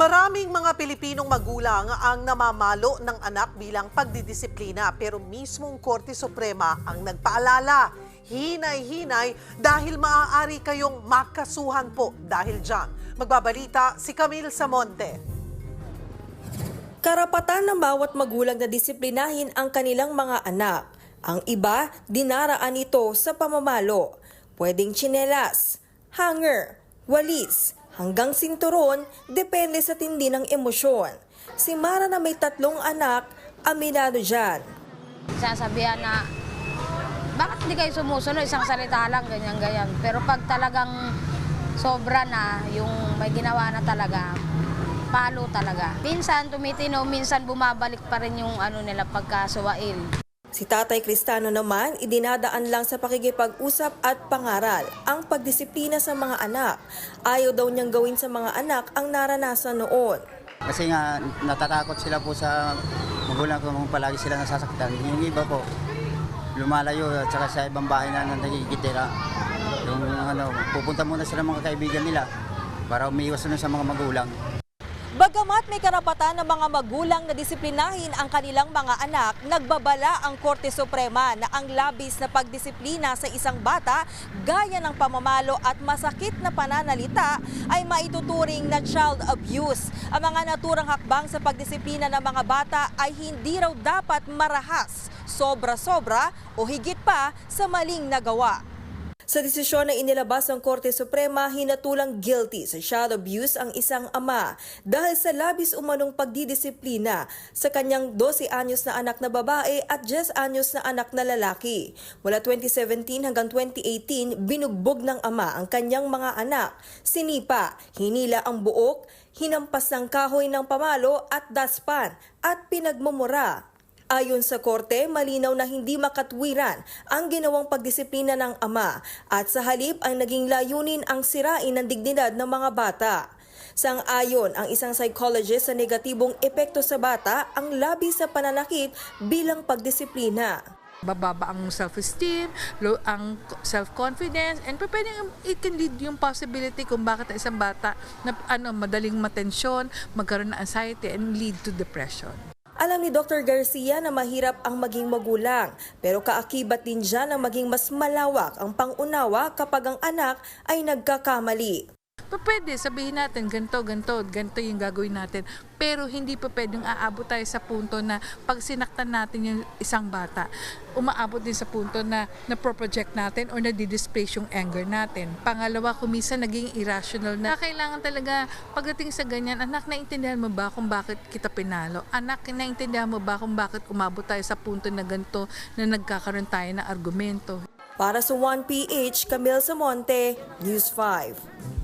Maraming mga Pilipinong magulang ang namamalo ng anak bilang pagdidisiplina pero mismong Korte Suprema ang nagpaalala. Hinay-hinay dahil maaari kayong makasuhan po dahil dyan. Magbabalita si Camille Samonte. Karapatan ng bawat magulang na disiplinahin ang kanilang mga anak. Ang iba, dinaraan ito sa pamamalo. Pwedeng tsinelas, hanger, walis, hanggang sinturon, depende sa tindi ng emosyon. Si Mara na may 3 anak, aminado dyan. Sasabihan na, bakit hindi kayo sumusunod? Isang salita lang, ganyan-ganyan. Pero pag talagang sobra na, yung may ginawa na talaga, palo talaga. Minsan tumitino, minsan bumabalik pa rin yung nila pagkasuwail. Si Tatay Cristano naman, idinadaan lang sa pakikipag-usap at pangaral ang pagdisiplina sa mga anak. Ayaw daw niyang gawin sa mga anak ang naranasan noon. Kasi nga natatakot sila po sa magulang ko kung palagi sila nasasaktan. Yung iba po, lumalayo at saka sa ibang bahay na nagigitira. Yung pupunta muna sila mga kaibigan nila para umiiwas na sa mga magulang. Bagamat may karapatan ng mga magulang na disiplinahin ang kanilang mga anak, nagbabala ang Korte Suprema na ang labis na pagdisiplina sa isang bata, gaya ng pamamalo at masakit na pananalita, ay maituturing na child abuse. Ang mga naturang hakbang sa pagdisiplina ng mga bata ay hindi raw dapat marahas, sobra-sobra o higit pa sa maling nagawa. Sa desisyon na inilabas ng Korte Suprema, hinatulang guilty sa child abuse ang isang ama dahil sa labis umanong pagdidisiplina sa kanyang 12 anyos na anak na babae at 10 anyos na anak na lalaki. Mula 2017 hanggang 2018, binugbog ng ama ang kanyang mga anak. Sinipa, hinila ang buok, hinampas ng kahoy ng pamalo at daspan at pinagmumura. Ayon sa korte, malinaw na hindi makatwiran ang ginawang pagdisiplina ng ama at sa halip ang naging layunin ang sirain ng dignidad ng mga bata. Sang-ayon ang isang psychologist sa negatibong epekto sa bata ang labis sa pananakit bilang pagdisiplina. Bababa ang self-esteem, low ang self-confidence, and pwedeng it can lead yung possibility kung bakit ang isang bata na madaling matensyon, magkaroon ng anxiety and lead to depression. Alam ni Dr. Garcia na mahirap ang maging magulang, pero kaakibat din dyan ang maging mas malawak ang pangunawa kapag ang anak ay nagkakamali. Pwede sabihin natin ganito yung gagawin natin, pero hindi pa pwedeng aabot tayo sa punto na pag sinaktan natin yung isang bata, umaabot din sa punto na na-project natin or na-displace yung anger natin. Pangalawa, kung minsan naging irrational na, kailangan talaga pagdating sa ganyan, anak, naintindihan mo ba kung bakit kita pinalo? Anak, naintindihan mo ba kung bakit umabot tayo sa punto na ganito na nagkakaroon tayo ng argumento? Para sa 1PH, Camille Samonte, News 5.